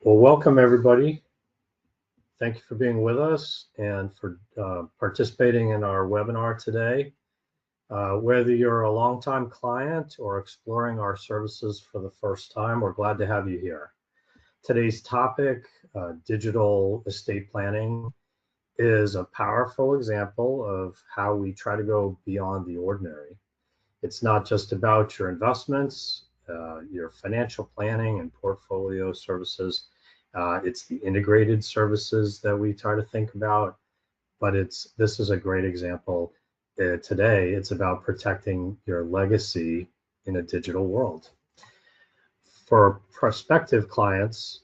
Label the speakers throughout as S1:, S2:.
S1: Well, welcome everybody. Thank you for being with us and for participating in our webinar today. Whether you're a longtime client or exploring our services for the first time, we're glad to have you here. Today's topic, digital estate planning, is a powerful example of how we try to go beyond the ordinary. It's not just about your investments, your financial planning and portfolio services. It's the integrated services that we try to think about, but this is a great example. Today, it's about protecting your legacy in a digital world. For prospective clients,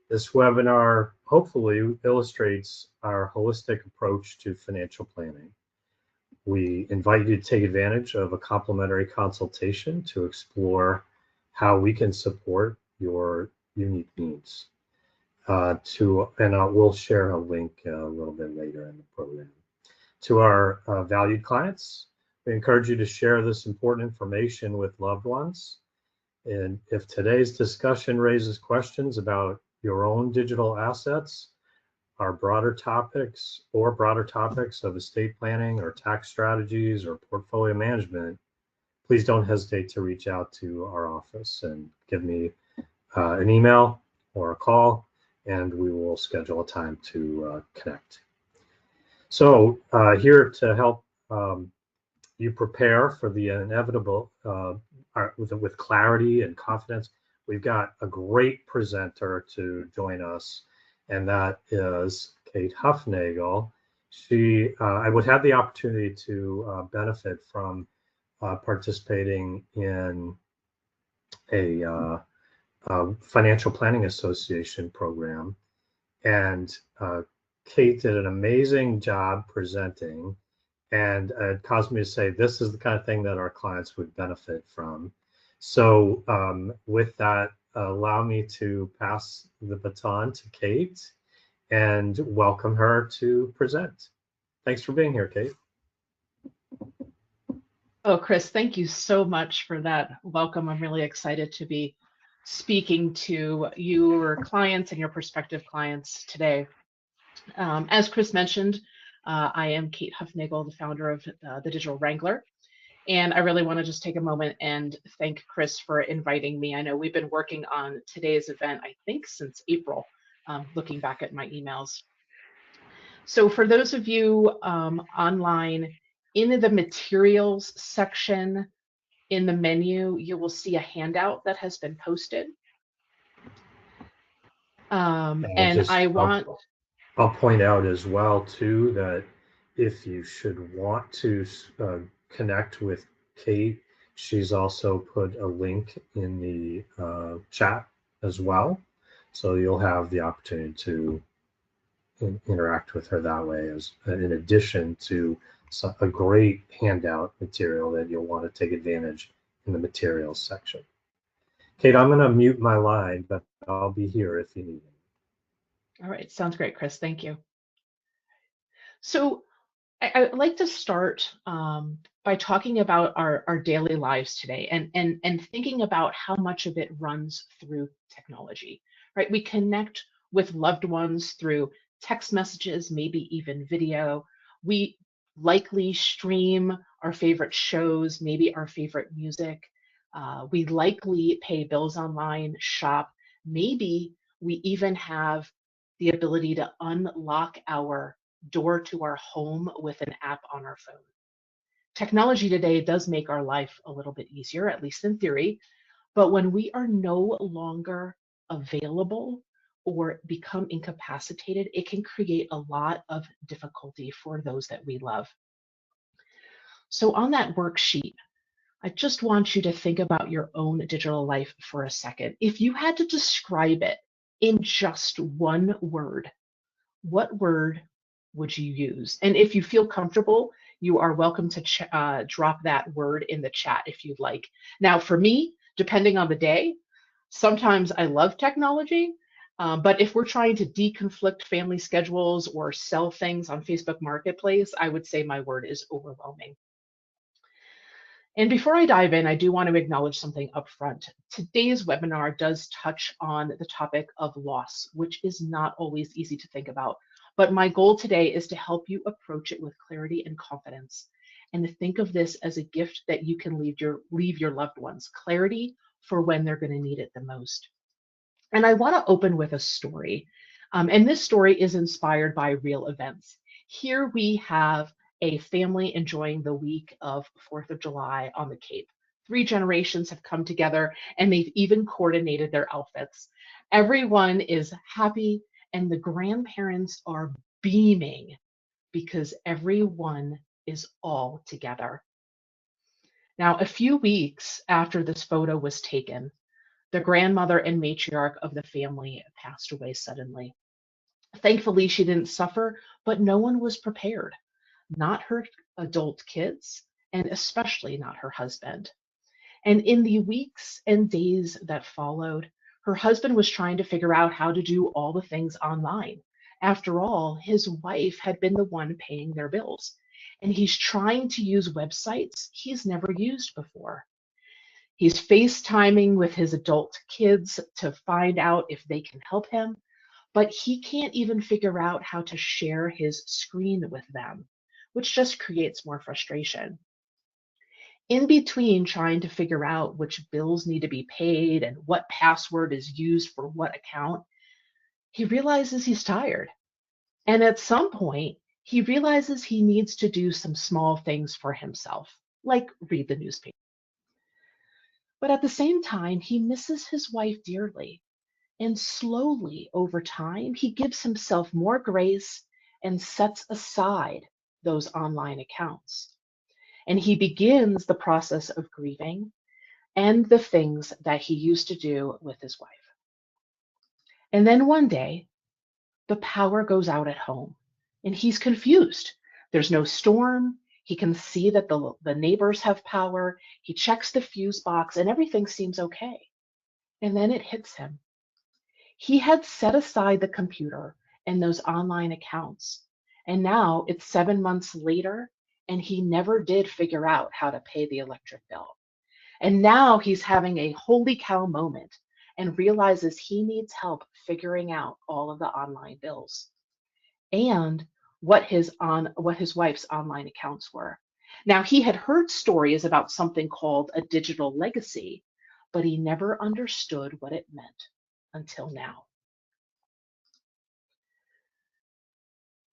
S1: this webinar hopefully illustrates our holistic approach to financial planning. We invite you to take advantage of a complimentary consultation to explore how we can support your unique needs. We'll share a link a little bit later in the program. To our valued clients, we encourage you to share this important information with loved ones. And if today's discussion raises questions about your own digital assets, our broader topics of estate planning or tax strategies or portfolio management, please don't hesitate to reach out to our office and give me an email or a call, and we will schedule a time to connect. So here to help you prepare for the inevitable with clarity and confidence, we've got a great presenter to join us, and that is Kate Hufnagel. I would have the opportunity to benefit from participating in a Financial Planning Association program, and Kate did an amazing job presenting, and it caused me to say this is the kind of thing that our clients would benefit from. So with that, allow me to pass the baton to Kate and welcome her to present. Thanks for being here, Kate.
S2: Oh, Chris, thank you so much for that welcome. I'm really excited to be speaking to your clients and your prospective clients today. As Chris mentioned, I am Kate Hufnagel, the founder of the Digital Wrangler. And I really want to just take a moment and thank Chris for inviting me. I know we've been working on today's event, I think, since April, looking back at my emails. So for those of you online, in the materials section in the menu, you will see a handout that has been posted.
S1: I'll point out as well, too, that if you should want to connect with Kate, she's also put a link in the chat as well. So you'll have the opportunity to interact with her that way, as in addition to a great handout material that you'll want to take advantage in the materials section. Kate, I'm going to mute my line, but I'll be here if you need me.
S2: All right, sounds great, Chris. Thank you. So I'd like to start by talking about our daily lives today and thinking about how much of it runs through technology, right? We connect with loved ones through text messages, maybe even video. We likely stream our favorite shows, maybe our favorite music. We likely pay bills online, shop. Maybe we even have the ability to unlock our door to our home with an app on our phone. Technology today does make our life a little bit easier, at least in theory, but when we are no longer available or become incapacitated, it can create a lot of difficulty for those that we love. So on that worksheet, I just want you to think about your own digital life for a second. If you had to describe it in just one word, what word would you use? And if you feel comfortable, you are welcome to drop that word in the chat if you'd like. Now, for me, depending on the day, sometimes I love technology, but if we're trying to deconflict family schedules or sell things on Facebook Marketplace, I would say my word is overwhelming. And before I dive in, I do want to acknowledge something up front. Today's webinar does touch on the topic of loss, which is not always easy to think about. But my goal today is to help you approach it with clarity and confidence, and to think of this as a gift that you can leave your loved ones, clarity for when they're going to need it the most. And I want to open with a story. And this story is inspired by real events. Here we have a family enjoying the week of 4th of July on the Cape. 3 generations have come together and they've even coordinated their outfits. Everyone is happy and the grandparents are beaming because everyone is all together. Now, a few weeks after this photo was taken, the grandmother and matriarch of the family passed away suddenly. Thankfully, she didn't suffer, but no one was prepared, not her adult kids, and especially not her husband. And in the weeks and days that followed, her husband was trying to figure out how to do all the things online. After all, his wife had been the one paying their bills, and he's trying to use websites he's never used before. He's FaceTiming with his adult kids to find out if they can help him, but he can't even figure out how to share his screen with them, which just creates more frustration. In between trying to figure out which bills need to be paid and what password is used for what account, he realizes he's tired. And at some point, he realizes he needs to do some small things for himself, like read the newspaper. But at the same time, he misses his wife dearly. And slowly over time, he gives himself more grace and sets aside those online accounts. And he begins the process of grieving and the things that he used to do with his wife. And then one day, the power goes out at home and he's confused. There's no storm. He can see that the neighbors have power. He checks the fuse box and everything seems okay. And then it hits him. He had set aside the computer and those online accounts. And now it's 7 months later, and he never did figure out how to pay the electric bill. And now he's having a holy cow moment and realizes he needs help figuring out all of the online bills and what his wife's online accounts were. Now he had heard stories about something called a digital legacy, but he never understood what it meant until now.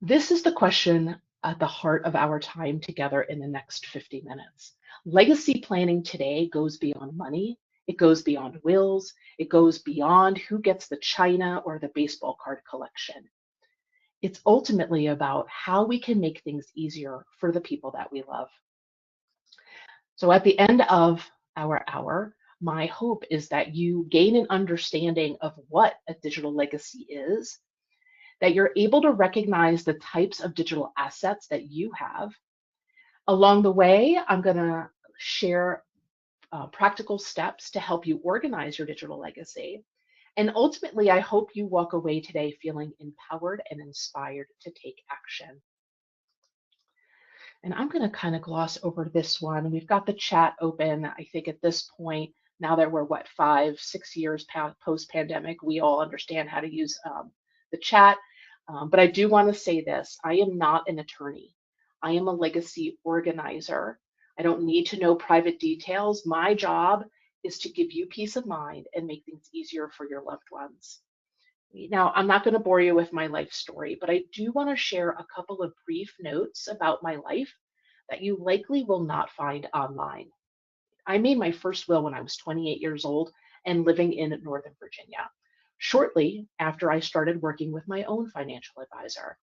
S2: This is the question at the heart of our time together in the next 50 minutes. Legacy planning today goes beyond money. It goes beyond wills. It goes beyond who gets the china or the baseball card collection. It's ultimately about how we can make things easier for the people that we love. So at the end of our hour, my hope is that you gain an understanding of what a digital legacy is, that you're able to recognize the types of digital assets that you have. Along the way, I'm going to share practical steps to help you organize your digital legacy. And ultimately, I hope you walk away today feeling empowered and inspired to take action. And I'm going to kind of gloss over this one. We've got the chat open. I think at this point, now that we're 5, 6 years post-pandemic, we all understand how to use the chat. But I do want to say this, I am not an attorney. I am a legacy organizer. I don't need to know private details. My job is to give you peace of mind and make things easier for your loved ones. Now, I'm not going to bore you with my life story, but I do want to share a couple of brief notes about my life that you likely will not find online. I made my first will when I was 28 years old and living in Northern Virginia, shortly after I started working with my own financial advisor.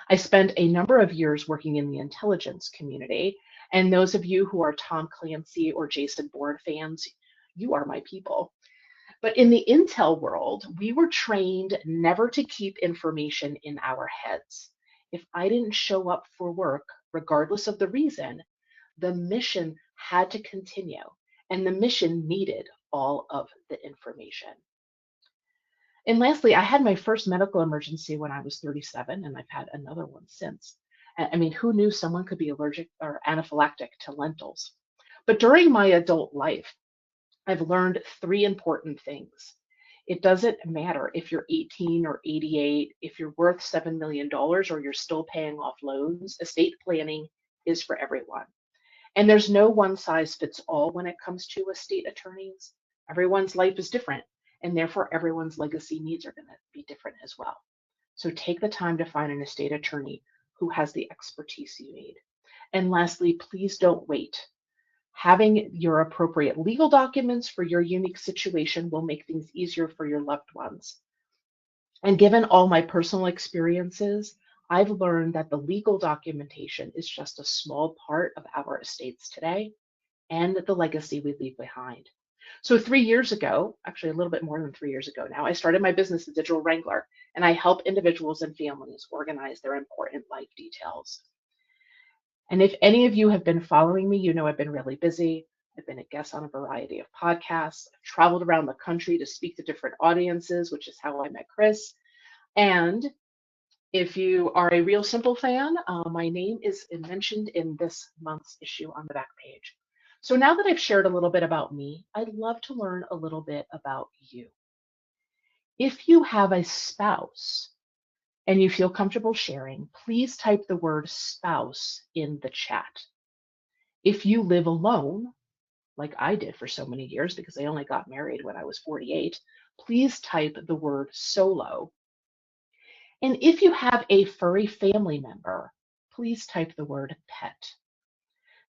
S2: I spent a number of years working in the intelligence community, and those of you who are Tom Clancy or Jason Bourne fans, you are my people. But in the intel world, we were trained never to keep information in our heads. If I didn't show up for work, regardless of the reason, the mission had to continue, and the mission needed all of the information. And lastly, I had my first medical emergency when I was 37, and I've had another one since. I mean, who knew someone could be allergic or anaphylactic to lentils? But during my adult life, I've learned three important things. It doesn't matter if you're 18 or 88, if you're worth $7 million or you're still paying off loans, estate planning is for everyone. And there's no one size fits all when it comes to estate attorneys. Everyone's life is different, and therefore everyone's legacy needs are going to be different as well. So take the time to find an estate attorney who has the expertise you need. And lastly, please don't wait. Having your appropriate legal documents for your unique situation will make things easier for your loved ones. And given all my personal experiences, I've learned that the legal documentation is just a small part of our estates today and the legacy we leave behind. So 3 years ago, actually a little bit more than 3 years ago now, I started my business, The Digital Wrangler, and I help individuals and families organize their important life details. And if any of you have been following me, you know I've been really busy. I've been a guest on a variety of podcasts. I've traveled around the country to speak to different audiences, which is how I met Chris. And if you are a Real Simple fan, my name is mentioned in this month's issue on the back page. So now that I've shared a little bit about me, I'd love to learn a little bit about you. If you have a spouse and you feel comfortable sharing, please type the word spouse in the chat. If you live alone, like I did for so many years because I only got married when I was 48, please type the word solo. And if you have a furry family member, please type the word pet.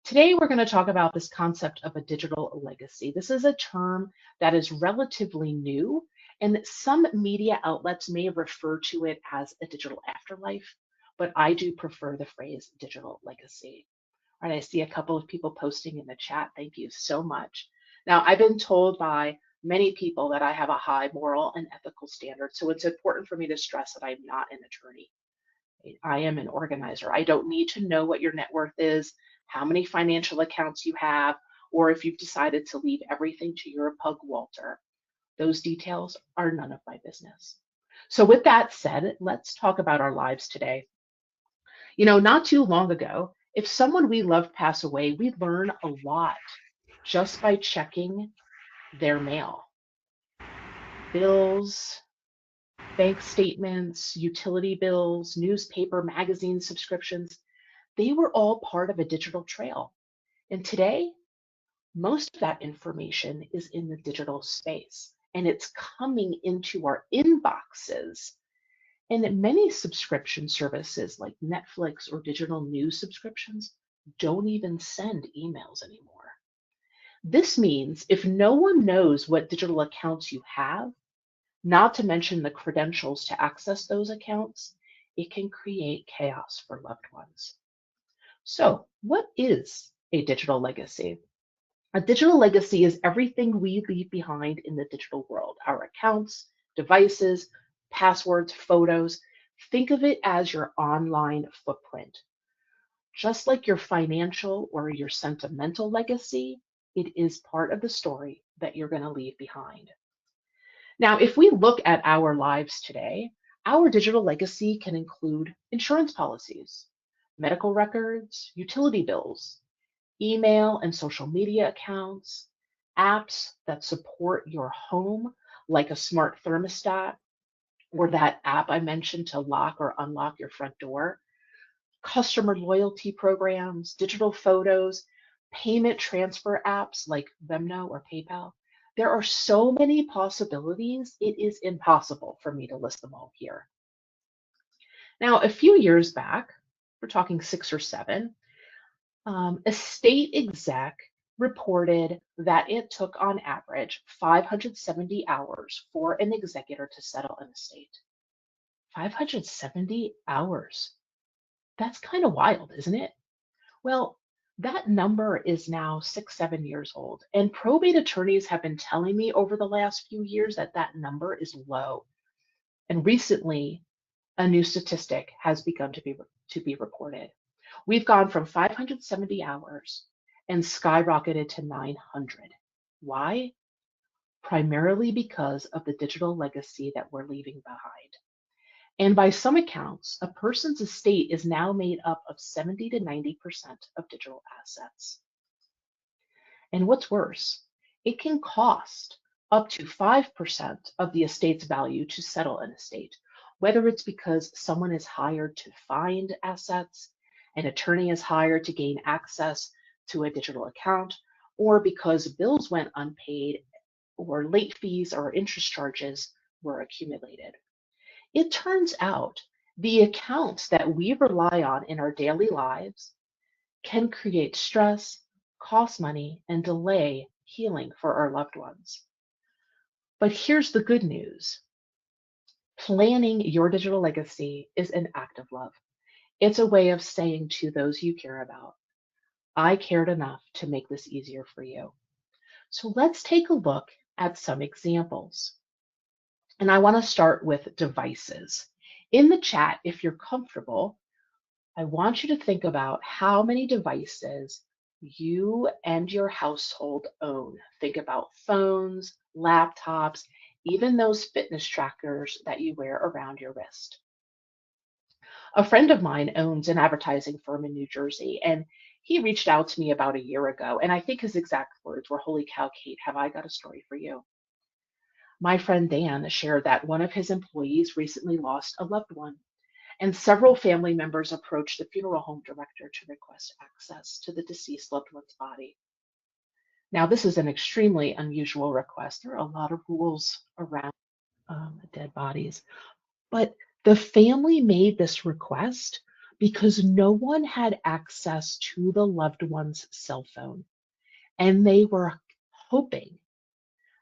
S2: Today, we're going to talk about this concept of a digital legacy. This is a term that is relatively new, and some media outlets may refer to it as a digital afterlife, but I do prefer the phrase digital legacy. All right, I see a couple of people posting in the chat. Thank you so much. Now, I've been told by many people that I have a high moral and ethical standard, so it's important for me to stress that I'm not an attorney. I am an organizer. I don't need to know what your net worth is, how many financial accounts you have, or if you've decided to leave everything to your pug Walter. Those details are none of my business. So with that said, let's talk about our lives today. You know, not too long ago, if someone we love pass away, we learn a lot just by checking their mail. Bills, bank statements, utility bills, newspaper, magazine subscriptions, they were all part of a digital trail. And today, most of that information is in the digital space, and it's coming into our inboxes. And many subscription services like Netflix or digital news subscriptions don't even send emails anymore. This means if no one knows what digital accounts you have, not to mention the credentials to access those accounts, it can create chaos for loved ones. So, what is a digital legacy? A digital legacy is everything we leave behind in the digital world, our accounts, devices, passwords, photos. Think of it as your online footprint. Just like your financial or your sentimental legacy, it is part of the story that you're going to leave behind. Now, if we look at our lives today, our digital legacy can include insurance policies, medical records, utility bills, email and social media accounts, apps that support your home, like a smart thermostat, or that app I mentioned to lock or unlock your front door, customer loyalty programs, digital photos, payment transfer apps like Venmo or PayPal. There are so many possibilities, it is impossible for me to list them all here. Now, a few years back, we're talking 6 or 7, a state exec reported that it took on average 570 hours for an executor to settle an estate. 570 hours. That's kind of wild, isn't it? Well, that number is now 6, 7 years old, and probate attorneys have been telling me over the last few years that that number is low. And recently, a new statistic has begun to be reported. We've gone from 570 hours and skyrocketed to 900. Why? Primarily because of the digital legacy that we're leaving behind. And by some accounts, a person's estate is now made up of 70 to 90% of digital assets. And what's worse, it can cost up to 5% of the estate's value to settle an estate, whether it's because someone is hired to find assets, an attorney is hired to gain access to a digital account, or because bills went unpaid or late fees or interest charges were accumulated. It turns out the accounts that we rely on in our daily lives can create stress, cost money, and delay healing for our loved ones. But here's the good news. Planning your digital legacy is an act of love. It's a way of saying to those you care about, I cared enough to make this easier for you. So let's take a look at some examples. And I want to start with devices. In the chat, if you're comfortable, I want you to think about how many devices you and your household own. Think about phones, laptops, even those fitness trackers that you wear around your wrist. A friend of mine owns an advertising firm in New Jersey, and he reached out to me about a year ago. And I think his exact words were, Holy cow, Kate, have I got a story for you? My friend Dan shared that one of his employees recently lost a loved one, and several family members approached the funeral home director to request access to the deceased loved one's body. Now, this is an extremely unusual request. There are a lot of rules around dead bodies, but the family made this request because no one had access to the loved one's cell phone, and they were hoping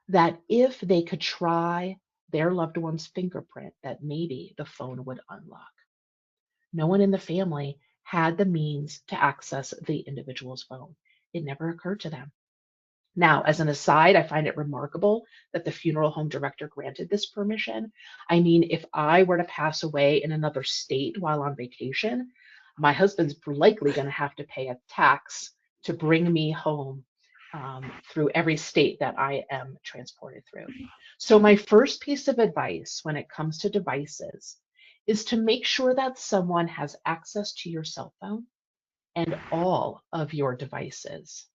S2: that if they could try their loved one's fingerprint, that maybe the phone would unlock. No one in the family had the means to access the individual's phone. It never occurred to them. Now, as an aside, I find it remarkable that the funeral home director granted this permission. I mean, if I were to pass away in another state while on vacation, my husband's likely going to have to pay a tax to bring me home through every state that I am transported through. So my first piece of advice when it comes to devices is to make sure that someone has access to your cell phone and all of your devices.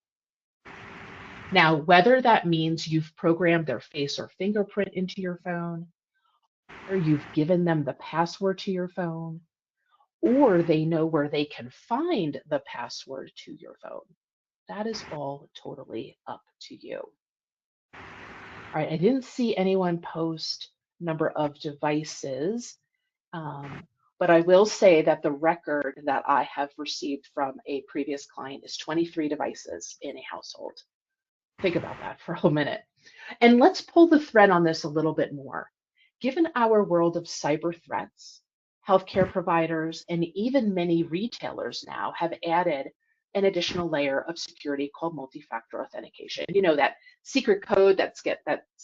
S2: Now, whether that means you've programmed their face or fingerprint into your phone, or you've given them the password to your phone, or they know where they can find the password to your phone, that is all totally up to you. All right, I didn't see anyone post number of devices, but I will say that the record that I have received from a previous client is 23 devices in a household. Think about that for a minute. And let's pull the thread on this a little bit more. Given our world of cyber threats, healthcare providers and even many retailers now have added an additional layer of security called multi-factor authentication. You know, that secret code that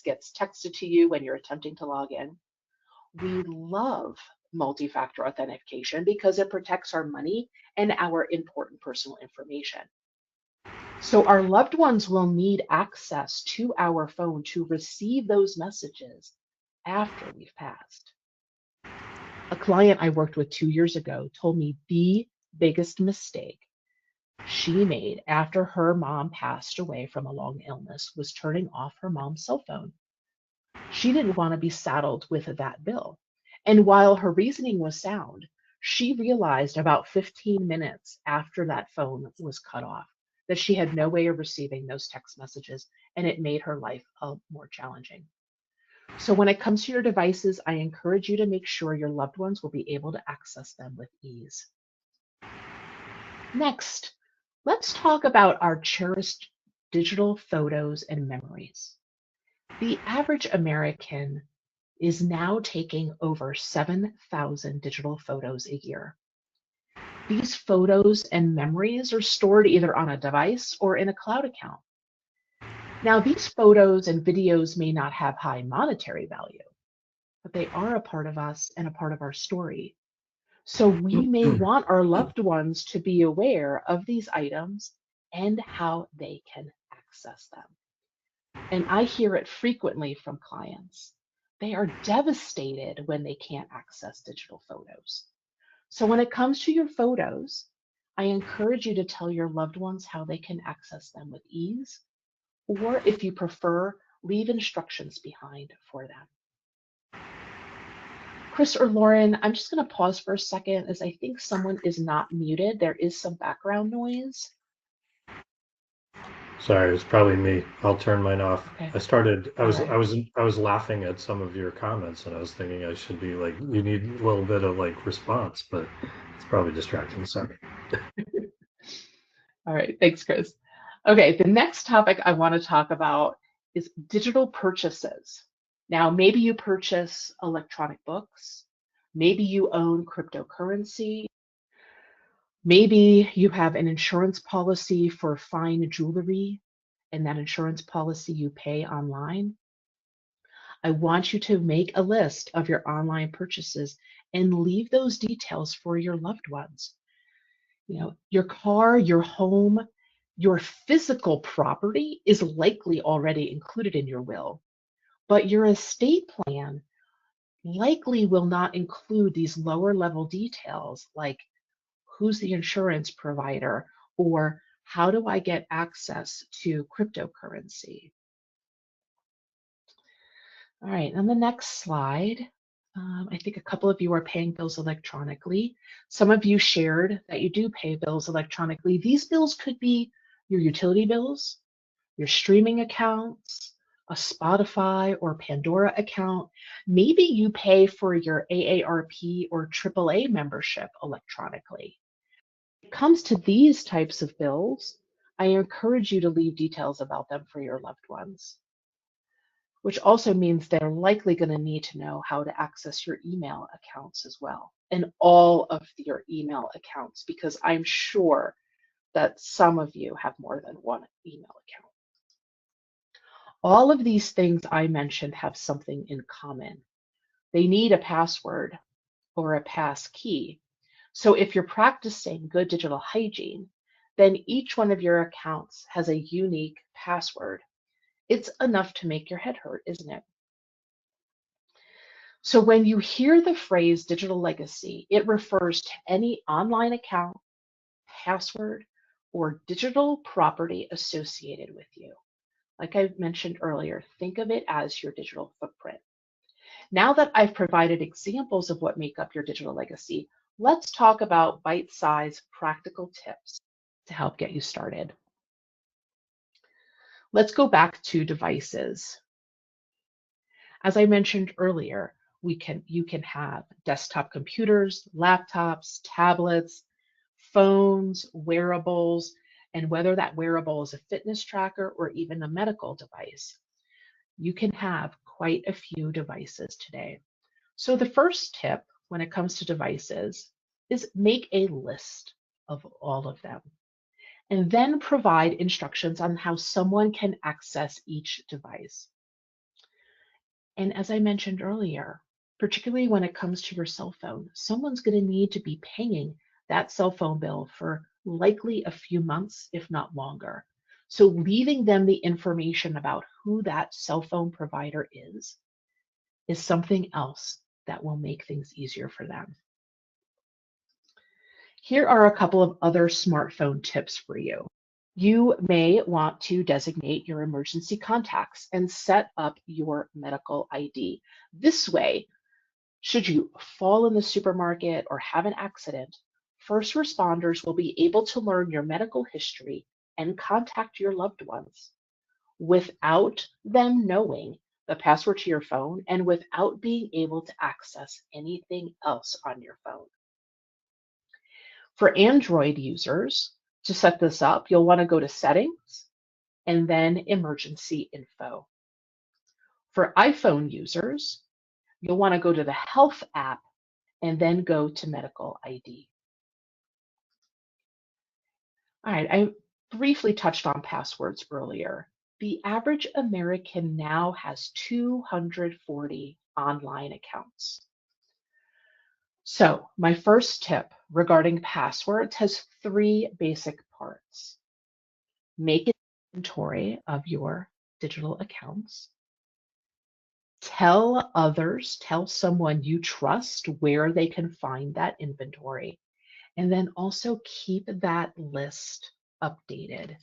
S2: gets texted to you when you're attempting to log in. We love multi-factor authentication because it protects our money and our important personal information. So our loved ones will need access to our phone to receive those messages after we've passed. A client I worked with 2 years ago told me the biggest mistake she made after her mom passed away from a long illness was turning off her mom's cell phone. She didn't want to be saddled with that bill. And while her reasoning was sound, she realized about 15 minutes after that phone was cut off that she had no way of receiving those text messages, and it made her life more challenging. So when it comes to your devices, I encourage you to make sure your loved ones will be able to access them with ease. Next, let's talk about our cherished digital photos and memories. The average American is now taking over 7,000 digital photos a year. These photos and memories are stored either on a device or in a cloud account. Now, these photos and videos may not have high monetary value, but they are a part of us and a part of our story. So we may want our loved ones to be aware of these items and how they can access them. And I hear it frequently from clients. They are devastated when they can't access digital photos. So when it comes to your photos, I encourage you to tell your loved ones how they can access them with ease or if you prefer, leave instructions behind for them. Chris or Lauren, I'm just going to pause for a second as I think someone is not muted. There is some background noise.
S1: Sorry, it's probably me. I'll turn mine off.
S2: Okay.
S1: I was laughing at some of your comments, and I was thinking I should be like, you need a little bit of like response, but it's probably distracting. Sorry.
S2: All right, thanks, Chris. Okay, the next topic I want to talk about is digital purchases. Now, maybe you purchase electronic books, maybe you own cryptocurrency, maybe you have an insurance policy for fine jewelry, and that insurance policy you pay online. I want you to make a list of your online purchases and leave those details for your loved ones. You know, your car, your home, your physical property is likely already included in your will, but your estate plan likely will not include these lower level details like who's the insurance provider or how do I get access to cryptocurrency. All right, on the next slide, I think a couple of you are paying bills electronically. Some of you shared that you do pay bills electronically. These bills could be your utility bills, your streaming accounts, a Spotify or Pandora account. Maybe you pay for your AARP or AAA membership electronically. When it comes to these types of bills, I encourage you to leave details about them for your loved ones, which also means they're likely going to need to know how to access your email accounts as well, and all of your email accounts, because I'm sure that some of you have more than one email account. All of these things I mentioned have something in common. They need a password or a pass key. So if you're practicing good digital hygiene, then each one of your accounts has a unique password. It's enough to make your head hurt, isn't it? So when you hear the phrase digital legacy, it refers to any online account, password, or digital property associated with you. Like I mentioned earlier, think of it as your digital footprint. Now that I've provided examples of what make up your digital legacy, let's talk about bite-sized practical tips to help get you started. Let's go back to devices. As I mentioned earlier, you can have desktop computers, laptops, tablets, phones, wearables, and whether that wearable is a fitness tracker or even a medical device. You can have quite a few devices today. So the first tip when it comes to devices is make a list of all of them and then provide instructions on how someone can access each device. And as I mentioned earlier, particularly when it comes to your cell phone, someone's going to need to be paying that cell phone bill for likely a few months, if not longer. So leaving them the information about who that cell phone provider is something else that will make things easier for them. Here are a couple of other smartphone tips for you. You may want to designate your emergency contacts and set up your medical ID. This way, should you fall in the supermarket or have an accident, first responders will be able to learn your medical history and contact your loved ones without them knowing the password to your phone and without being able to access anything else on your phone. For Android users, to set this up, you'll want to go to Settings and then Emergency Info. For iPhone users, you'll want to go to the Health app and then go to Medical ID. All right, I briefly touched on passwords earlier. The average American now has 240 online accounts. So my first tip regarding passwords has three basic parts. Make an inventory of your digital accounts. Tell others, tell someone you trust where they can find that inventory. And then also keep that list updated.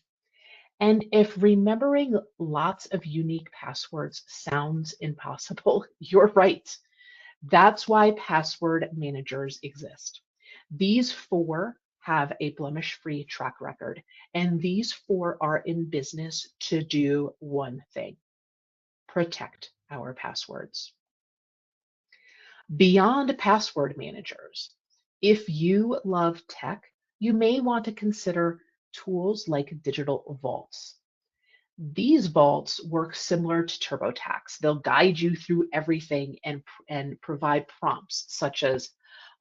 S2: And if remembering lots of unique passwords sounds impossible, you're right. That's why password managers exist. These four have a blemish-free track record, and these four are in business to do one thing: protect our passwords. Beyond password managers, if you love tech, you may want to consider tools like digital vaults. These vaults work similar to TurboTax. They'll guide you through everything and provide prompts such as,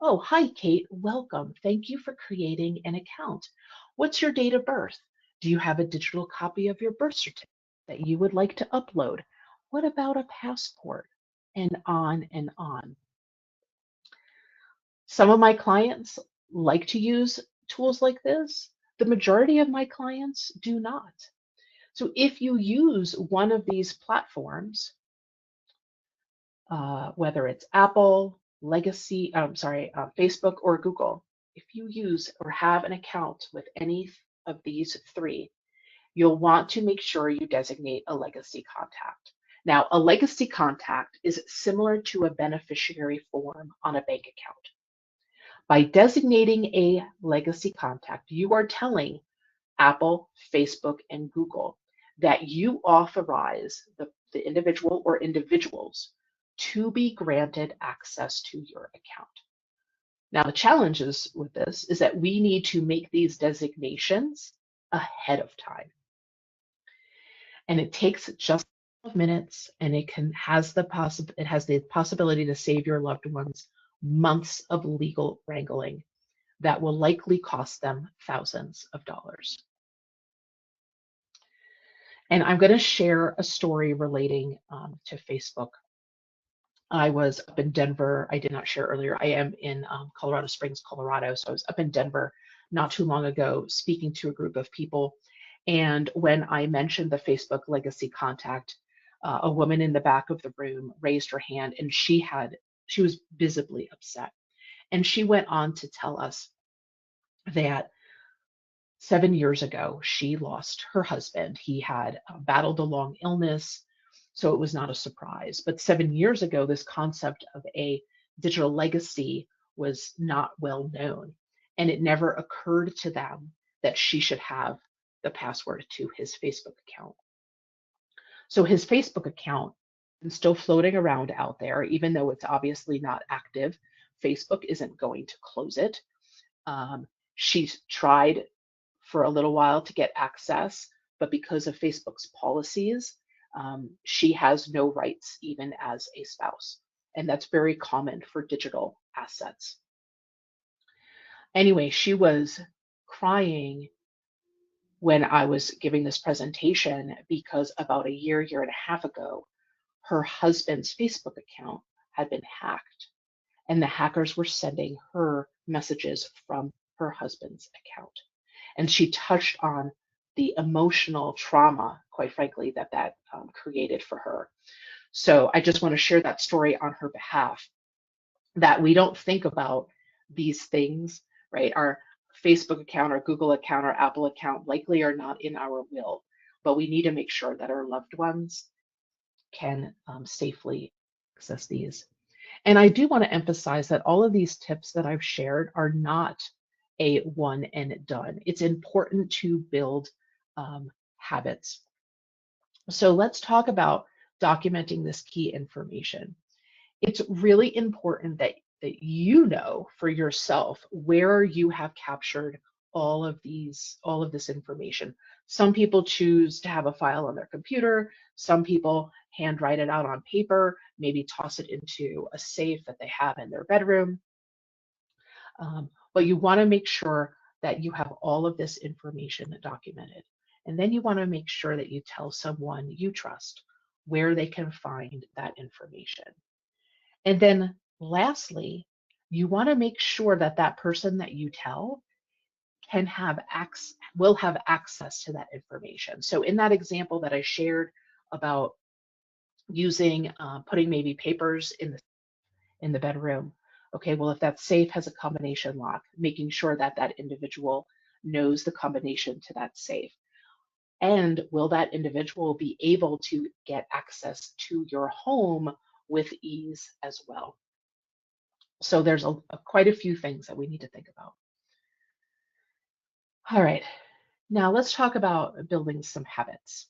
S2: oh, hi, Kate, welcome. Thank you for creating an account. What's your date of birth? Do you have a digital copy of your birth certificate that you would like to upload? What about a passport? And on and on. Some of my clients like to use tools like this. The majority of my clients do not. So if you use one of these platforms, whether it's Apple, Facebook or Google, if you use or have an account with any of these three, you'll want to make sure you designate a legacy contact. Now, a legacy contact is similar to a beneficiary form on a bank account. By designating a legacy contact, you are telling Apple, Facebook, and Google that you authorize the individual or individuals to be granted access to your account. Now, the challenges with this is that we need to make these designations ahead of time. And it takes just minutes, and it has the possibility to save your loved ones months of legal wrangling that will likely cost them thousands of dollars. And I'm going to share a story relating to Facebook. I was up in Denver. I did not share earlier. I am in Colorado Springs, Colorado. So I was up in Denver not too long ago speaking to a group of people. And when I mentioned the Facebook legacy contact, a woman in the back of the room raised her hand, and she was visibly upset. And she went on to tell us that 7 years ago, she lost her husband. He had battled a long illness, so it was not a surprise. But 7 years ago, this concept of a digital legacy was not well known, and it never occurred to them that she should have the password to his Facebook account. So his Facebook account is still floating around out there, even though it's obviously not active. Facebook isn't going to close it. She's tried for a little while to get access, but because of Facebook's policies, she has no rights even as a spouse. And that's very common for digital assets. Anyway, she was crying when I was giving this presentation because about a year and a half ago, her husband's Facebook account had been hacked, and the hackers were sending her messages from her husband's account. And she touched on the emotional trauma, quite frankly, that created for her. So I just want to share that story on her behalf, that we don't think about these things, right? Our Facebook account, our Google account, our Apple account likely are not in our will, but we need to make sure that our loved ones can safely access these. And I do want to emphasize that all of these tips that I've shared are not a one and done. It's important to build habits. So let's talk about documenting this key information. It's really important that you know for yourself where you have captured all of this information. Some people choose to have a file on their computer. Some people handwrite it out on paper, maybe toss it into a safe that they have in their bedroom. But you want to make sure that you have all of this information documented. And then you want to make sure that you tell someone you trust where they can find that information. And then lastly, you want to make sure that that person that you tell will have access to that information. So in that example that I shared about using, putting maybe papers in the bedroom, okay, well, if that safe has a combination lock, making sure that that individual knows the combination to that safe. And will that individual be able to get access to your home with ease as well? So there's quite a few things that we need to think about. All right, now let's talk about building some habits.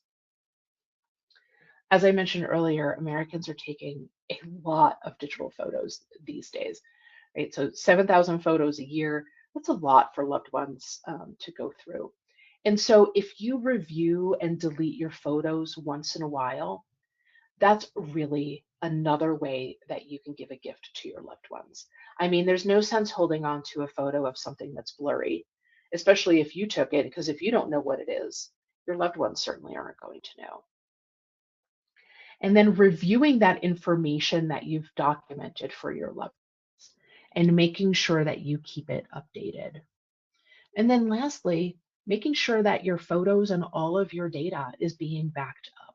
S2: As I mentioned earlier, Americans are taking a lot of digital photos these days, right? So 7,000 photos a year, that's a lot for loved ones to go through. And so if you review and delete your photos once in a while, that's really another way that you can give a gift to your loved ones. I mean, there's no sense holding on to a photo of something that's blurry, especially if you took it, because if you don't know what it is, your loved ones certainly aren't going to know. And then reviewing that information that you've documented for your loved ones and making sure that you keep it updated. And then lastly, making sure that your photos and all of your data is being backed up.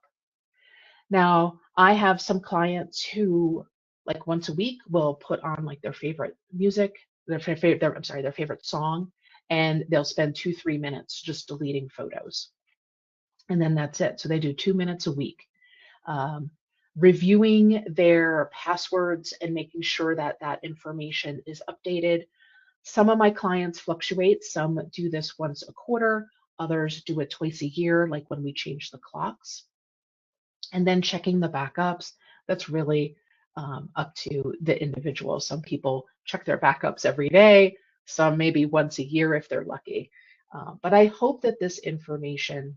S2: Now, I have some clients who, like once a week, will put on like their favorite music, their favorite song, and they'll spend 2-3 minutes just deleting photos. And then that's it. So they do 2 minutes a week. Reviewing their passwords and making sure that that information is updated. Some of my clients fluctuate. Some do this once a quarter. Others do it twice a year, like when we change the clocks. And then checking the backups, that's really up to the individual. Some people check their backups every day, some maybe once a year if they're lucky. But I hope that this information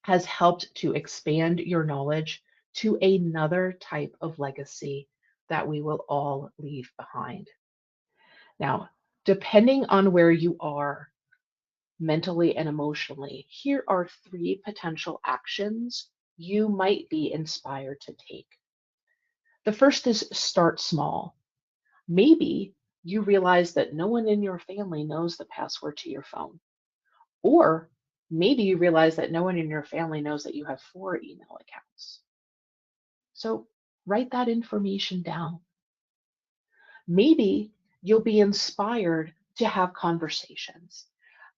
S2: has helped to expand your knowledge to another type of legacy that we will all leave behind. Now, depending on where you are mentally and emotionally, here are 3 potential actions you might be inspired to take. The first is start small. Maybe you realize that no one in your family knows the password to your phone. Or maybe you realize that no one in your family knows that you have 4 email accounts. So write that information down. Maybe you'll be inspired to have conversations.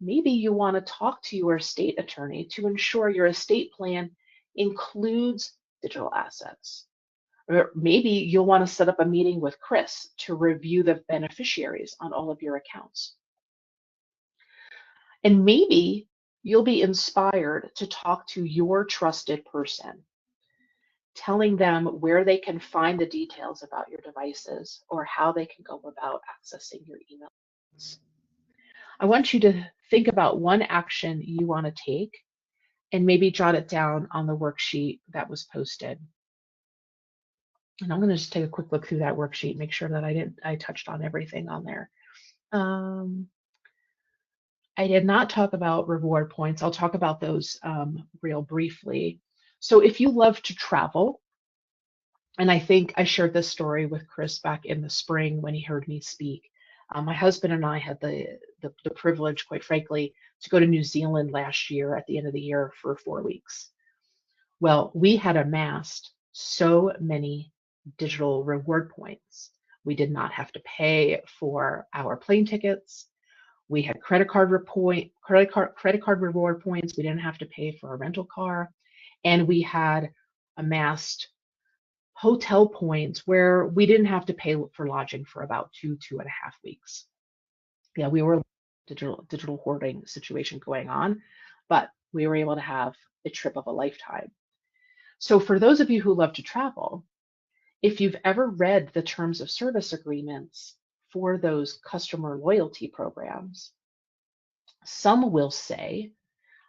S2: Maybe you want to talk to your estate attorney to ensure your estate plan includes digital assets. Or maybe you'll want to set up a meeting with Chris to review the beneficiaries on all of your accounts. And maybe you'll be inspired to talk to your trusted person, telling them where they can find the details about your devices or how they can go about accessing your emails. I want you to think about one action you want to take and maybe jot it down on the worksheet that was posted. And I'm going to just take a quick look through that worksheet, make sure that I touched on everything on there. I did not talk about reward points. I'll talk about those real briefly. So if you love to travel, and I think I shared this story with Chris back in the spring when he heard me speak. My husband and I had the privilege, quite frankly, to go to New Zealand last year at the end of the year for 4 weeks. Well, we had amassed so many digital reward points. We did not have to pay for our plane tickets. We had credit card reward points. We didn't have to pay for a rental car, and we had amassed hotel points where we didn't have to pay for lodging for about 2.5 weeks. Yeah, we were digital hoarding situation going on, but we were able to have a trip of a lifetime. So for those of you who love to travel, if you've ever read the terms of service agreements for those customer loyalty programs, some will say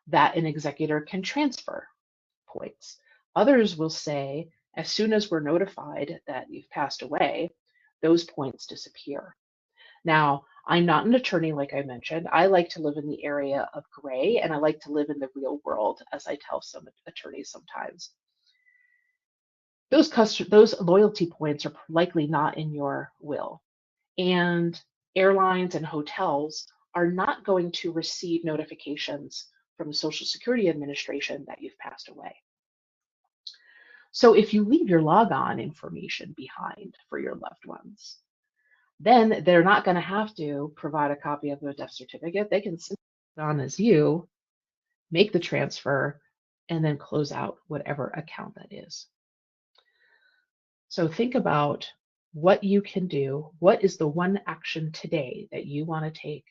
S2: that an executor can transfer points. Others will say, as soon as we're notified that you've passed away, those points disappear. Now, I'm not an attorney, like I mentioned. I like to live in the area of gray, and I like to live in the real world, as I tell some attorneys sometimes. Those loyalty points are likely not in your will. And airlines and hotels are not going to receive notifications from the Social Security Administration that you've passed away. So if you leave your logon information behind for your loved ones, then they're not going to have to provide a copy of their death certificate. They can send it on as you, make the transfer, and then close out whatever account that is. So think about what you can do. What is the one action today that you want to take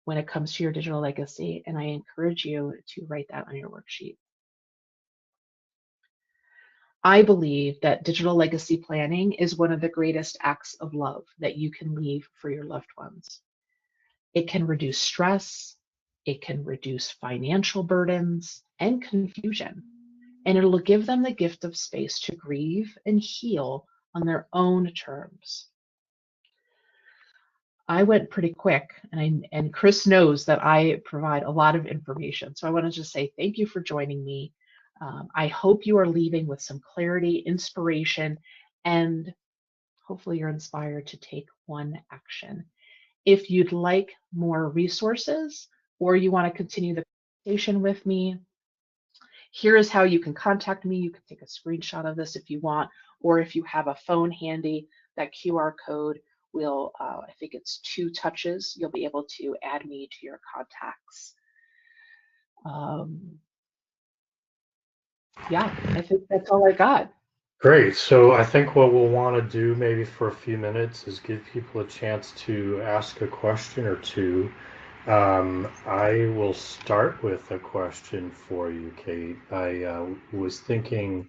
S2: when it comes to your digital legacy? And I encourage you to write that on your worksheet. I believe that digital legacy planning is one of the greatest acts of love that you can leave for your loved ones. It can reduce stress, it can reduce financial burdens and confusion, and it'll give them the gift of space to grieve and heal on their own terms. I went pretty quick, and Chris knows that I provide a lot of information. So I want to just say thank you for joining me. I hope you are leaving with some clarity, inspiration, and hopefully you're inspired to take one action. If you'd like more resources or you want to continue the conversation with me, here is how you can contact me. You can take a screenshot of this if you want, or if you have a phone handy, that QR code will, I think it's 2 touches, you'll be able to add me to your contacts. Yeah, I think that's all I got.
S1: Great. So I think what we'll want to do maybe for a few minutes is give people a chance to ask a question or two. I will start with a question for you, Kate. I was thinking,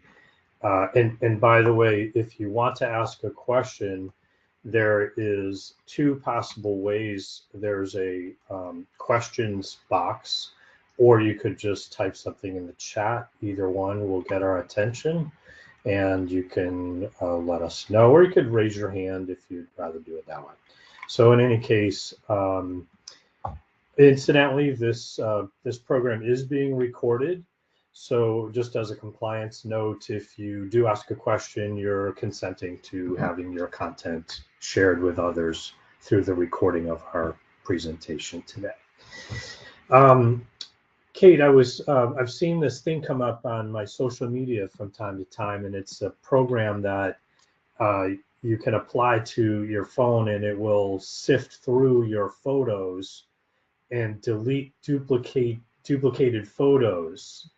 S1: and by the way, if you want to ask a question, there is 2 possible ways. There's a questions box, or you could just type something in the chat. Either one will get our attention, and you can let us know, or you could raise your hand if you'd rather do it that way. So in any case, incidentally, this program is being recorded. So just as a compliance note, if you do ask a question, you're consenting to having your content shared with others through the recording of our presentation today. Kate, I've seen this thing come up on my social media from time to time, and it's a program that you can apply to your phone, and it will sift through your photos and delete duplicated photos.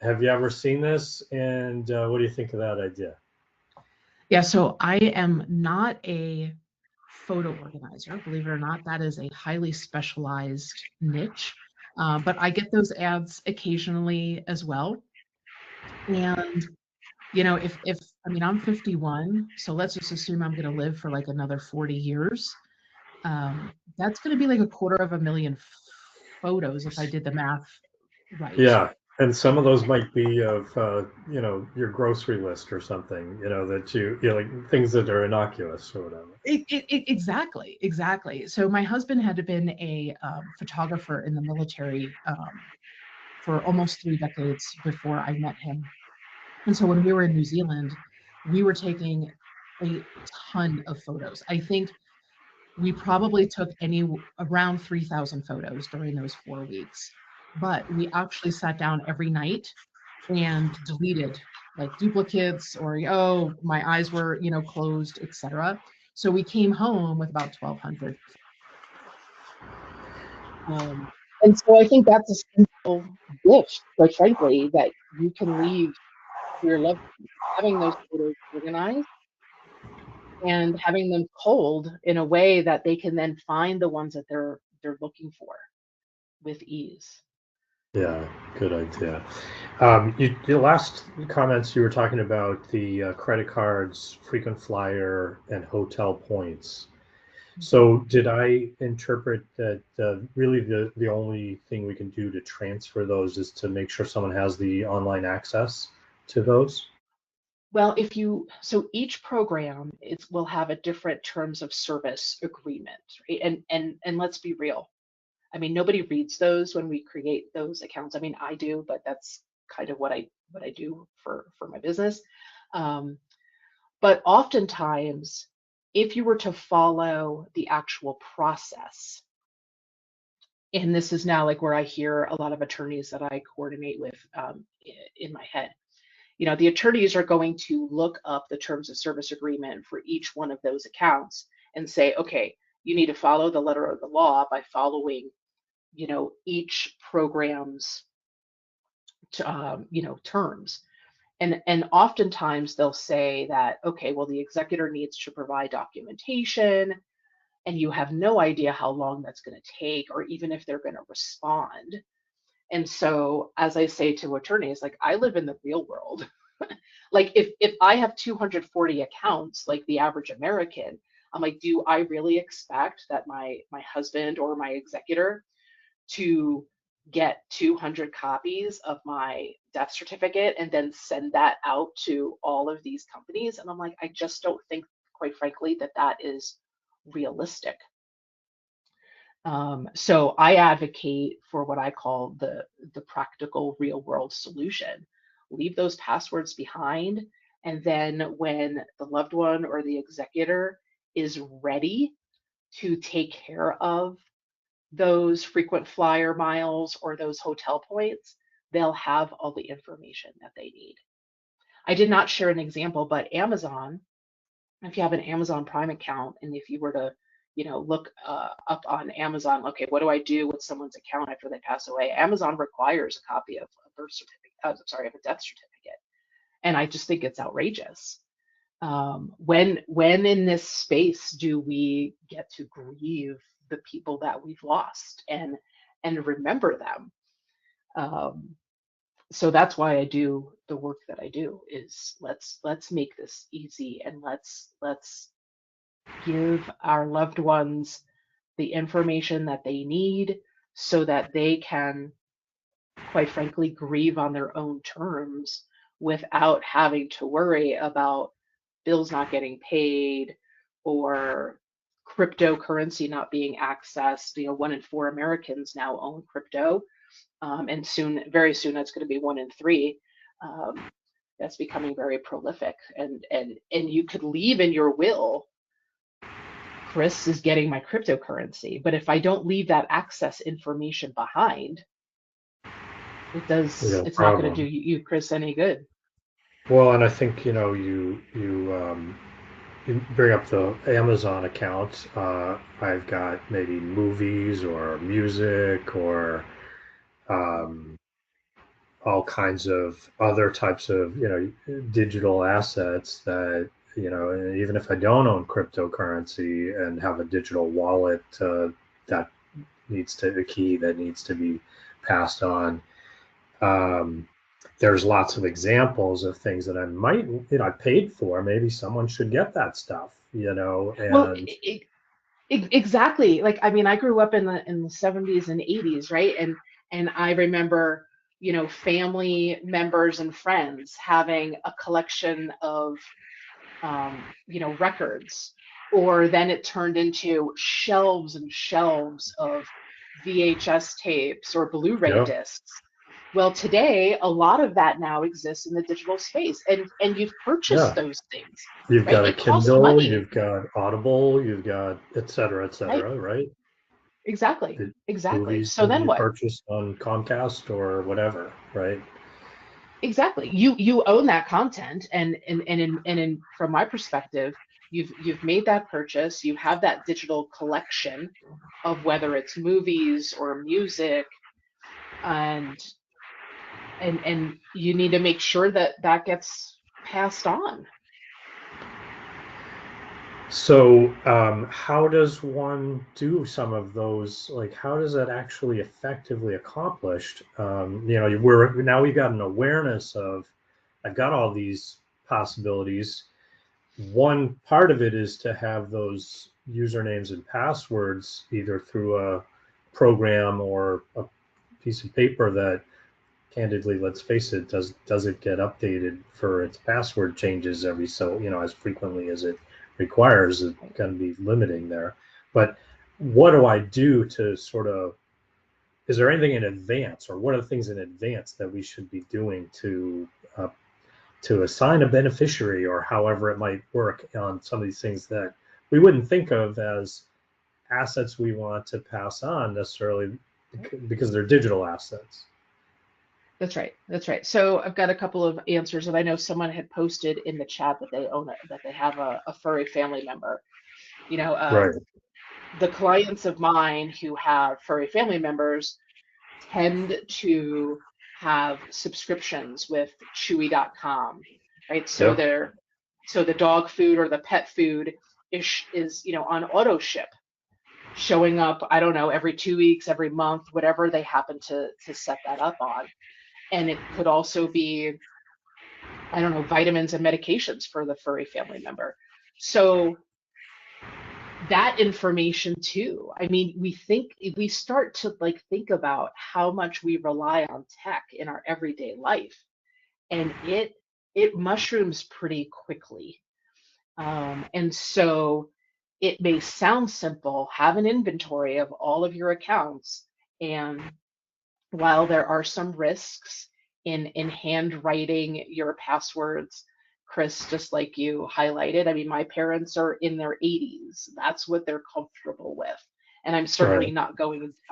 S1: Have you ever seen this? And what do you think of that idea?
S2: Yeah, so I am not a photo organizer, believe it or not. That is a highly specialized niche. But I get those ads occasionally as well. And if I mean, I'm 51, so let's just assume I'm going to live for like another 40 years. That's going to be like 250,000 photos if I did the math right.
S1: Yeah, and some of those might be of your grocery list or something, that like things that are innocuous or whatever.
S2: Exactly. So my husband had been a photographer in the military for almost 3 decades before I met him. And so when we were in New Zealand, we were taking a ton of photos. I think we probably took around 3,000 photos during those 4 weeks. But we actually sat down every night and deleted like duplicates or, oh, my eyes were, closed, etc. So we came home with about 1,200. And so I think that's a simple gift, quite frankly, that you can leave for your loved ones. Having those photos organized and having them culled in a way that they can then find the ones that they're looking for with ease.
S1: Yeah, good idea. Your last comments, you were talking about the credit cards, frequent flyer, and hotel points. So did I interpret that really the only thing we can do to transfer those is to make sure someone has the online access to those?
S2: Well, so each program will have a different terms of service agreement, right? And let's be real. I mean, nobody reads those when we create those accounts. I mean, I do, but that's kind of what I do for my business. But oftentimes, if you were to follow the actual process, and this is now like where I hear a lot of attorneys that I coordinate with in my head. The attorneys are going to look up the terms of service agreement for each one of those accounts and say, okay, you need to follow the letter of the law by following, each program's terms. And oftentimes they'll say that, okay, well, the executor needs to provide documentation, and you have no idea how long that's going to take, or even if they're going to respond. And so, as I say to attorneys, like, I live in the real world. Like, if I have 240 accounts, like the average American, I'm like, do I really expect that my husband or my executor to get 200 copies of my death certificate and then send that out to all of these companies? And I'm like, I just don't think, quite frankly, that that is realistic. So I advocate for what I call the practical real world solution. Leave those passwords behind, and then when the loved one or the executor is ready to take care of those frequent flyer miles or those hotel points, they'll have all the information that they need. I did not share an example, but Amazon, if you have an Amazon Prime account, and if you were to, look up on Amazon, okay, what do I do with someone's account after they pass away? Amazon requires a copy of a birth certificate, of a death certificate, and I just think it's outrageous. When in this space do we get to grieve the people that we've lost and remember them? Um, so that's why I do the work that I do. Is let's make this easy, and let's give our loved ones the information that they need so that they can, quite frankly, grieve on their own terms without having to worry about bills not getting paid or cryptocurrency not being accessed. 1 in 4 Americans now own crypto, and soon, very soon, that's going to be 1 in 3. Um, that's becoming very prolific, and you could leave in your will, Chris is getting my cryptocurrency, but if I don't leave that access information behind,
S1: We got a
S2: it's not going to do
S1: problem.
S2: you, Chris, any good.
S1: Well, and I think you bring up the Amazon account. I've got maybe movies or music or um, all kinds of other types of digital assets that and even if I don't own cryptocurrency and have a digital wallet that needs to a key that needs to be passed on. Um, there's lots of examples of things that I might, I paid for. Maybe someone should get that stuff,
S2: Well,
S1: and
S2: exactly. Like, I mean, I grew up in the 70s and 80s, right? And I remember, family members and friends having a collection of records, or then it turned into shelves and shelves of VHS tapes or Blu-ray
S1: yeah,
S2: discs. Well, today, a lot of that now exists in the digital space, and you've purchased
S1: yeah.
S2: those things,
S1: You've
S2: right?
S1: got a
S2: It costs
S1: Kindle,
S2: money,
S1: you've got Audible, you've got et
S2: right?
S1: cetera, right?
S2: Exactly,
S1: The
S2: exactly.
S1: movies
S2: So
S1: can
S2: then
S1: be
S2: what?
S1: purchased on Comcast or whatever, right?
S2: Exactly. You own that content, and in from my perspective, you've made that purchase. You have that digital collection of whether it's movies or music, and and you need to make sure that that gets passed on.
S1: So, how does one do some of those? Like, how does that actually effectively accomplished? We've got an awareness of, I've got all these possibilities. One part of it is to have those usernames and passwords either through a program or a piece of paper that, candidly, let's face it, does it get updated for its password changes every so as frequently as it requires? It's
S2: Right.
S1: going to be limiting there. But what do I do to sort of, is there anything in advance, or what are the things in advance that we should be doing uh, to assign a beneficiary, or however it might work on some of these things that we wouldn't think of as assets we want to pass on necessarily
S2: Right.
S1: because they're digital assets?
S2: That's right. That's right. So I've got a couple of answers, and I know someone had posted in the chat that they own it, that they have a furry family member. You know,
S1: Right.
S2: the clients of mine who have furry family members tend to have subscriptions with Chewy.com, right? So
S1: Yep.
S2: the dog food or the pet food is on auto ship, showing up, I don't know, every 2 weeks, every month, whatever they happen to set that up on. And it could also be, I don't know, vitamins and medications for the furry family member. So that information too. I mean, we start to think about how much we rely on tech in our everyday life, and it mushrooms pretty quickly. And so it may sound simple, have an inventory of all of your accounts, and while there are some risks in handwriting your passwords, Chris, just like you highlighted, I mean, my parents are in their 80s. That's what they're comfortable with. And
S1: Right.
S2: I'm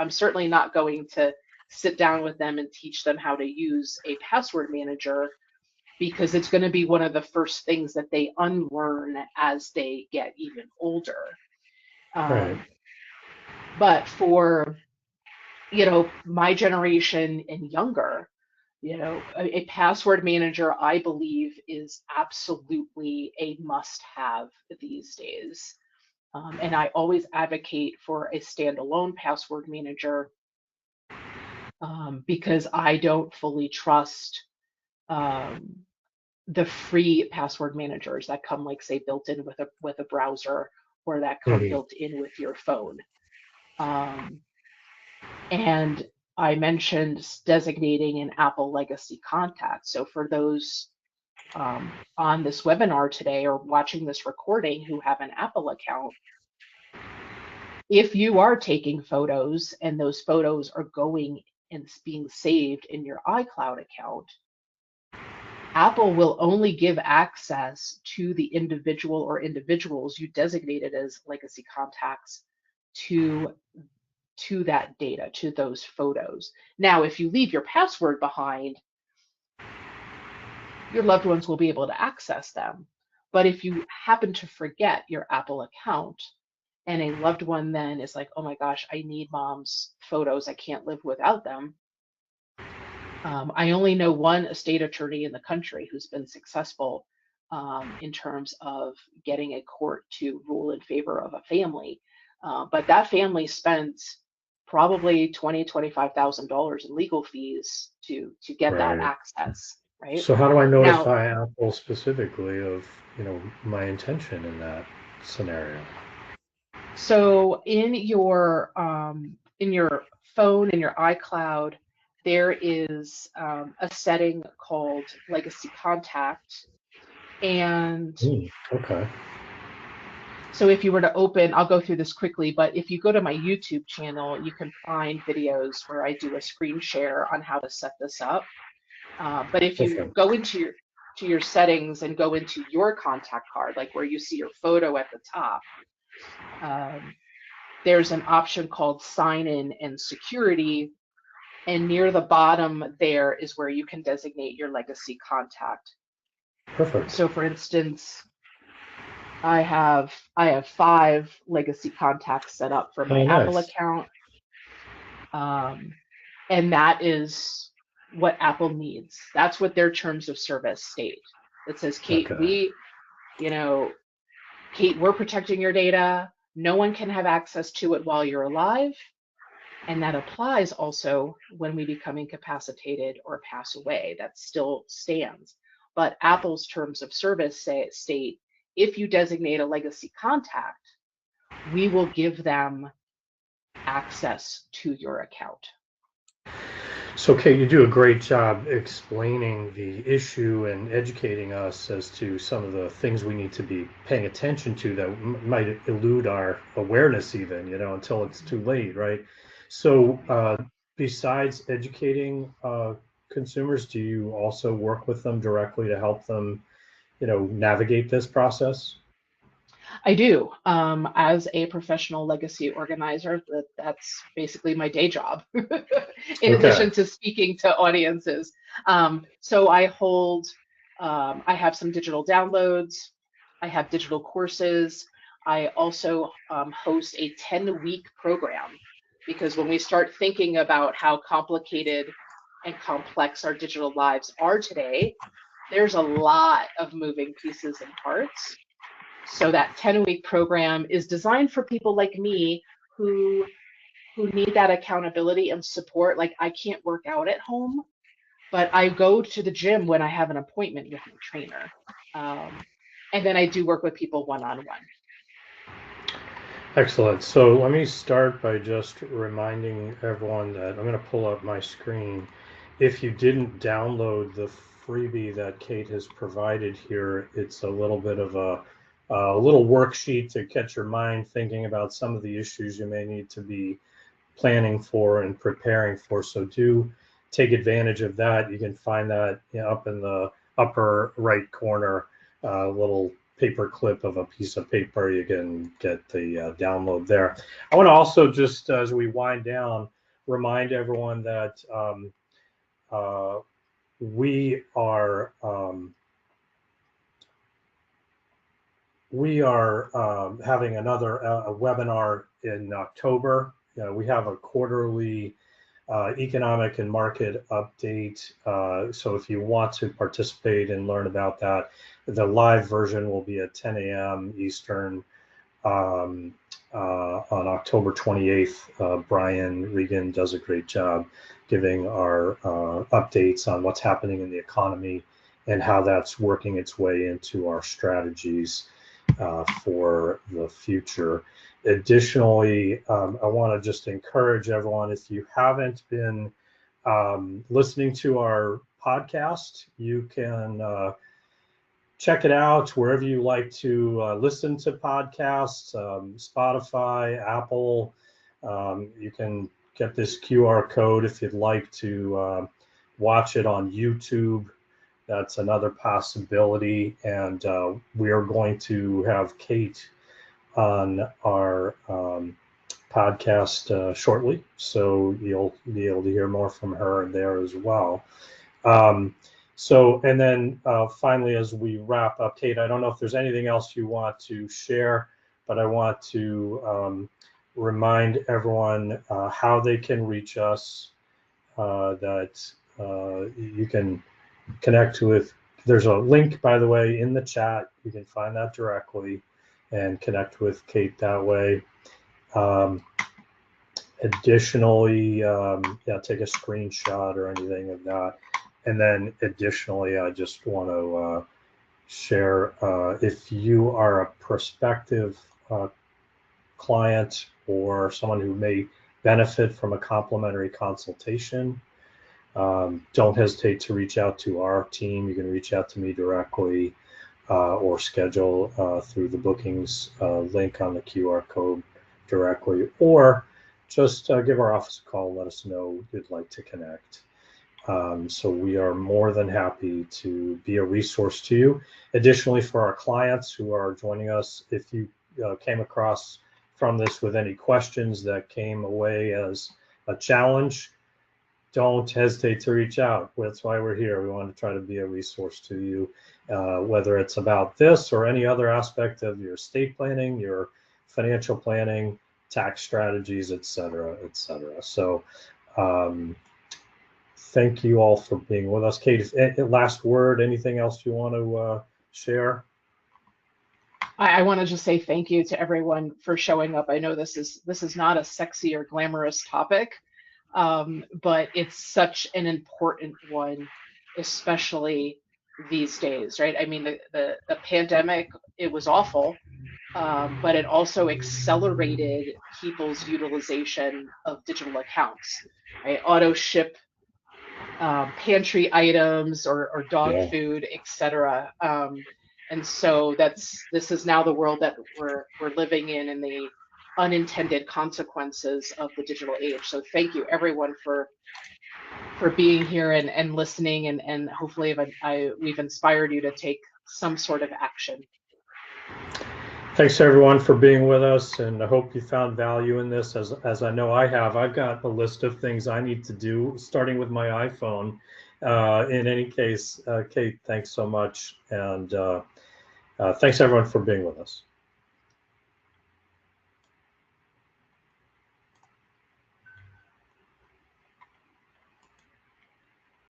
S2: certainly not going to sit down with them and teach them how to use a password manager, because it's going to be one of the first things that they unlearn as they get even older.
S1: Right.
S2: Um, but for my generation and younger, a password manager, I believe, is absolutely a must-have these days. And I always advocate for a standalone password manager, because I don't fully trust um, the free password managers that come, like, say, built in with a browser, or that come
S1: Mhm.
S2: built in with your phone. Um, And I mentioned designating an Apple legacy contact. So for those on this webinar today or watching this recording who have an Apple account, if you are taking photos and those photos are going and being saved in your iCloud account, Apple will only give access to the individual or individuals you designated as legacy contacts to that data, to those photos. Now, if you leave your password behind, your loved ones will be able to access them. But if you happen to forget your Apple account and a loved one then is like, oh my gosh, I need mom's photos, I can't live without them. I only know one estate attorney in the country who's been successful in terms of getting a court to rule in favor of a family. But that family spent probably $25,000 in legal fees to get that
S1: Right.
S2: access, right?
S1: So how do I
S2: Now,
S1: notify Apple specifically of, my intention in that scenario?
S2: so in your phone, in your iCloud, there is a setting called Legacy Contact. And
S1: Okay.
S2: so if you were to open, I'll go through this quickly, but if you go to my YouTube channel, you can find videos where I do a screen share on how to set this up. But if you
S1: Perfect.
S2: go to your settings and go into your contact card, like where you see your photo at the top, um, there's an option called sign in and security. And near the bottom there is where you can designate your legacy contact.
S1: Perfect.
S2: So for instance, I have 5 legacy contacts set up for my
S1: Oh,
S2: Apple
S1: nice.
S2: account. Um, and that is what Apple needs. That's what their terms of service state. It says, Kate,
S1: Okay.
S2: you know, Kate, we're protecting your data. No one can have access to it while you're alive. And that applies also when we become incapacitated or pass away. That still stands. But Apple's terms of service state, if you designate a legacy contact, we will give them access to your account.
S1: So, Kate, you do a great job explaining the issue and educating us as to some of the things we need to be paying attention to that might elude our awareness, even, until it's too late, right? So, besides educating consumers, do you also work with them directly to help them, navigate this process?
S2: I do. As a professional legacy organizer, that's basically my day job, in
S1: Okay.
S2: addition to speaking to audiences. So I have some digital downloads, I have digital courses. I also host a 10-week program, because when we start thinking about how complicated and complex our digital lives are today, there's a lot of moving pieces and parts. So that 10-week program is designed for people like me who need that accountability and support. Like I can't work out at home, but I go to the gym when I have an appointment with my trainer. And then I do work with people one-on-one.
S1: Excellent. So let me start by just reminding everyone that I'm going to pull up my screen. If you didn't download the freebie that Kate has provided here, it's a little bit of a little worksheet to get your mind thinking about some of the issues you may need to be planning for and preparing for. So do take advantage of that. You can find that, you know, up in the upper right corner, little paper clip of a piece of paper. You can get the download there. I want to also just, as we wind down, remind everyone that we are having another webinar in October. We have a quarterly economic and market update. So if you want to participate and learn about that, the live version will be at 10 a.m. Eastern on October 28th. Brian Regan does a great job giving our updates on what's happening in the economy and how that's working its way into our strategies for the future. Additionally, I want to just encourage everyone, if you haven't been listening to our podcast, you can check it out wherever you like to listen to podcasts, Spotify, Apple. You can get this QR code if you'd like to watch it on YouTube. That's another possibility. And we are going to have Kate on our podcast shortly, so you'll be able to hear more from her there as well. And then finally, as we wrap up, Kate, I don't know if there's anything else you want to share, but I want to remind everyone how they can reach us, that you can connect with. There's a link, by the way, in the chat. You can find that directly and connect with Kate that way. Additionally, take a screenshot or anything of that. And then additionally, I just want to share, if you are a prospective client or someone who may benefit from a complimentary consultation, don't hesitate to reach out to our team. You can reach out to me directly or schedule through the bookings link on the QR code directly, or just give our office a call and let us know you'd like to connect. So we are more than happy to be a resource to you. Additionally, for our clients who are joining us, if you came across from this with any questions that came away as a challenge, don't hesitate to reach out. That's why we're here. We want to try to be a resource to you, whether it's about this or any other aspect of your estate planning, your financial planning, tax strategies, et cetera, et cetera. So thank you all for being with us. Kate, last word, anything else you want to share?
S2: I want to just say thank you to everyone for showing up. I know this is not a sexy or glamorous topic, but it's such an important one, especially these days, right? I mean, the pandemic, it was awful, but it also accelerated people's utilization of digital accounts, right? Auto ship pantry items or dog food, etc. And so this is now the world that we're living in, and the unintended consequences of the digital age. So thank you everyone for being here and listening, and hopefully we've inspired you to take some sort of action.
S1: Thanks everyone for being with us, and I hope you found value in this, as I know I have. I've got a list of things I need to do, starting with my iPhone. In any case, Kate, thanks so much, and thanks everyone for being with us.